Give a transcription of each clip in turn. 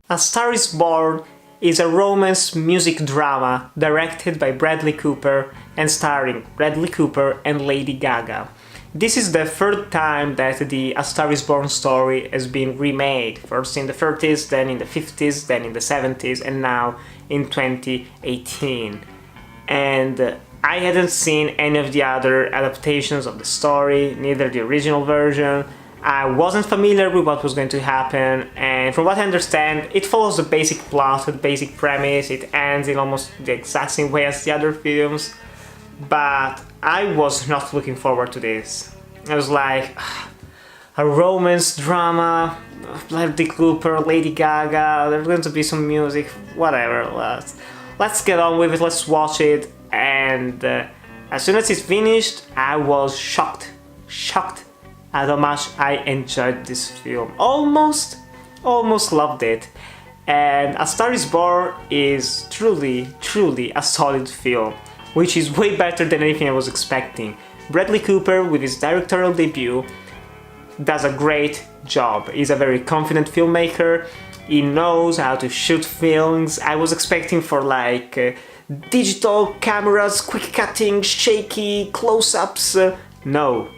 A Star is Born is a romance music drama directed by Bradley Cooper and starring Bradley Cooper and Lady Gaga. This is the third time that the A Star is Born story has been remade, first in the 30s, then in the 50s, then in the 70s, and now in 2018. And I hadn't seen any of the other adaptations of the story, neither the original version. I wasn't familiar with what was going to happen, and from what I understand, it follows the basic plot, the basic premise. It ends in almost the exact same way as the other films, but I was not looking forward to this. I was like, a romance drama, Bradley Cooper, Lady Gaga, there's going to be some music, whatever, let's get on with it, let's watch it. And as soon as it's finished, I was shocked at how much I enjoyed this film. Almost loved it. And A Star is Born is truly a solid film, which is way better than anything I was expecting. Bradley Cooper, with his directorial debut, does a great job. He's a very confident filmmaker. He knows how to shoot films. I was expecting for like digital cameras, quick cutting, shaky close-ups. No.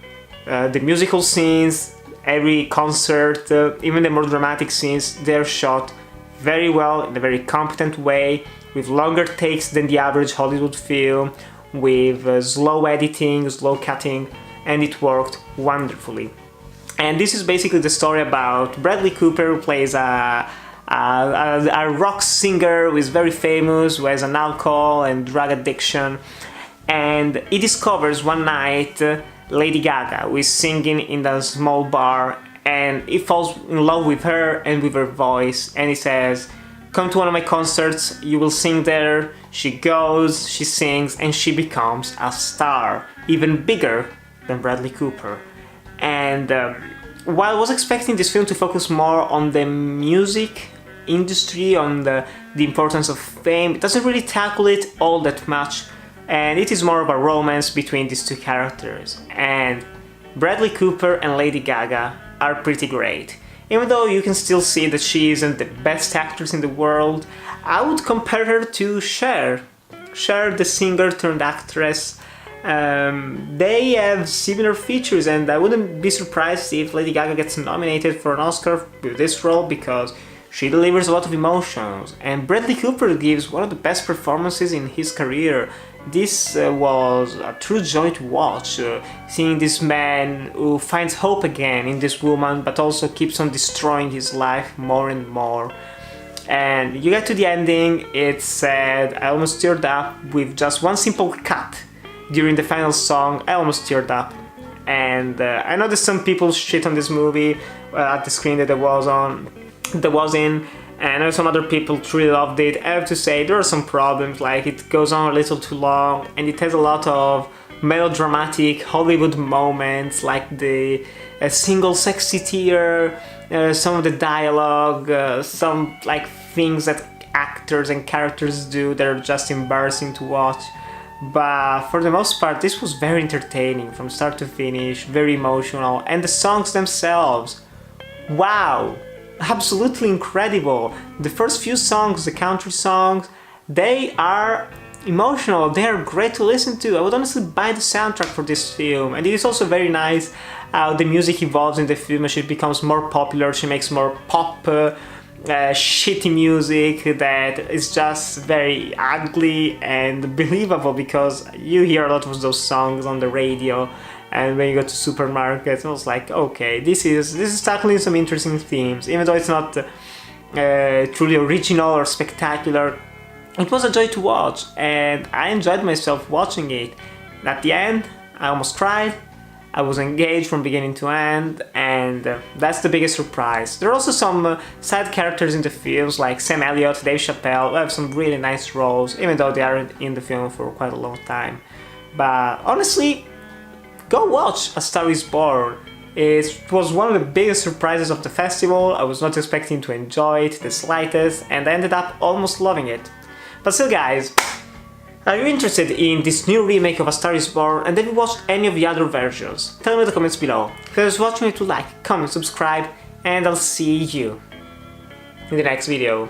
The musical scenes, every concert, even the more dramatic scenes, they're shot very well, in a very competent way, with longer takes than the average Hollywood film, with slow editing, slow cutting, and it worked wonderfully. And this is basically the story about Bradley Cooper, who plays a rock singer who is very famous, who has an alcohol and drug addiction, and he discovers one night Lady Gaga, who is singing in a small bar, and he falls in love with her and with her voice, and he says, "Come to one of my concerts, you will sing there." She goes, she sings, and she becomes a star, even bigger than Bradley Cooper. And while I was expecting this film to focus more on the music industry, on the importance of fame, it doesn't really tackle it all that much. And it is more of a romance between these two characters. And Bradley Cooper and Lady Gaga are pretty great. Even though you can still see that she isn't the best actress in the world, I would compare her to Cher. Cher, the singer turned actress. They have similar features, and I wouldn't be surprised if Lady Gaga gets nominated for an Oscar with this role, because she delivers a lot of emotions, and Bradley Cooper gives one of the best performances in his career. This was a true joy to watch, seeing this man who finds hope again in this woman, but also keeps on destroying his life more and more. And you get to the ending, it's sad. I almost teared up with just one simple cut during the final song. I almost teared up. And I know that some people shit on this movie at the screen that I was in, and I know some other people truly loved it. I have to say, there are some problems, like it goes on a little too long, and it has a lot of melodramatic Hollywood moments, like the single sexy tear, some of the dialogue, some like things that actors and characters do that are just embarrassing to watch. But for the most part, this was very entertaining from start to finish, very emotional, and the songs themselves, wow! Absolutely incredible. The first few songs, the country songs, they are emotional, they are great to listen to. I would honestly buy the soundtrack for this film. And it is also very nice how the music evolves in the film as she becomes more popular. She makes more pop, shitty music that is just very ugly and believable, because you hear a lot of those songs on the radio. And when you go to supermarkets, I was like, okay, this is tackling some interesting themes, even though it's not truly original or spectacular. It was a joy to watch, and I enjoyed myself watching it. At the end, I almost cried. I was engaged from beginning to end, and that's the biggest surprise. There are also some side characters in the films, like Sam Elliott, Dave Chappelle, who have some really nice roles, even though they aren't in the film for quite a long time. But honestly, go watch A Star is Born. It was one of the biggest surprises of the festival. I was not expecting to enjoy it the slightest, and I ended up almost loving it. But still, guys, are you interested in this new remake of A Star is Born, and have you watched any of the other versions? Tell me in the comments below. If you guys watching it, to like, comment, subscribe, and I'll see you in the next video.